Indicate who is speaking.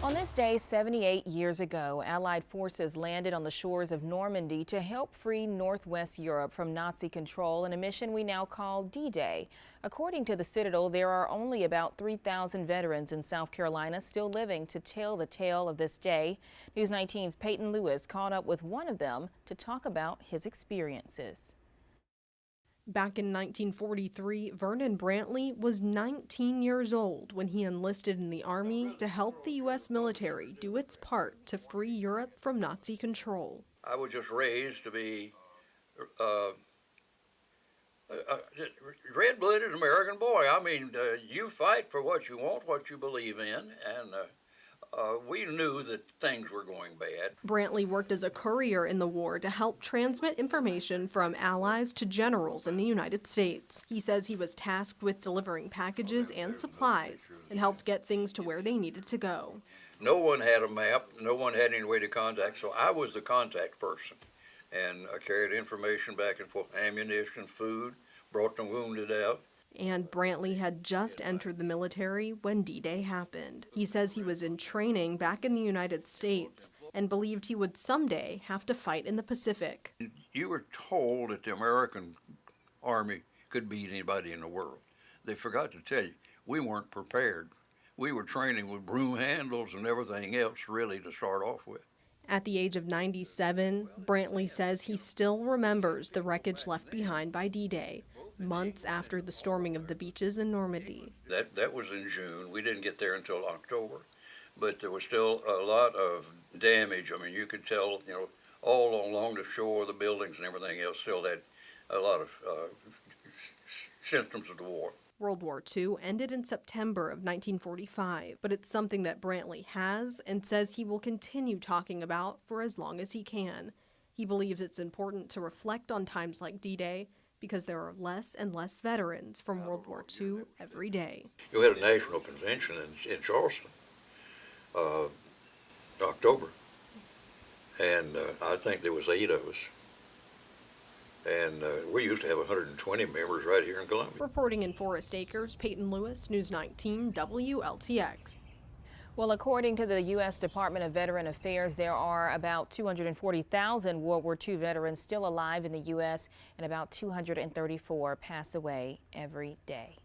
Speaker 1: On this day 78 years ago, Allied forces landed on the shores of Normandy to help free Northwest Europe from Nazi control in a mission we now call D-Day. According to the Citadel, there are only about 3,000 veterans in South Carolina still living to tell the tale of this day. News 19's Peyton Lewis caught up with one of them to talk about his experiences.
Speaker 2: Back in 1943, Vernon Brantley was 19 years old when he enlisted in the Army to help the U.S. military do its part to free Europe from Nazi control.
Speaker 3: I was just raised to be a red-blooded American boy. I mean, you fight for what you want, what you believe in, and we knew that things were going bad.
Speaker 2: Brantley worked as a courier in the war to help transmit information from allies to generals in the United States. He says he was tasked with delivering packages and supplies and helped get things to where they needed to go.
Speaker 3: No one had a map, no one had any way to contact, so I was the contact person. And I carried information back and forth, ammunition, food, brought the wounded out.
Speaker 2: And Brantley had just entered the military when D-Day happened. He says he was in training back in the United States and believed he would someday have to fight in the Pacific.
Speaker 3: You were told that the American Army could beat anybody in the world. They forgot to tell you, we weren't prepared. We were training with broom handles and everything else really to start off with.
Speaker 2: At the age of 97, Brantley says he still remembers the wreckage left behind by D-Day, months after the storming of the beaches in Normandy.
Speaker 3: That was in June. We didn't get there until October, but there was still a lot of damage. I mean, you could tell, all along the shore, the buildings and everything else still had a lot of symptoms of the war.
Speaker 2: World War II ended in September of 1945, but it's something that Brantley has and says he will continue talking about for as long as he can. He believes it's important to reflect on times like D-Day because there are less and less veterans from World War II every day.
Speaker 3: You had a national convention in Charleston, October, and I think there was 8 of us. And we used to have 120 members right here in Columbia.
Speaker 2: Reporting in Forest Acres, Peyton Lewis, News 19 WLTX.
Speaker 1: Well, according to the U.S. Department of Veteran Affairs, there are about 240,000 World War II veterans still alive in the U.S., and about 234 pass away every day.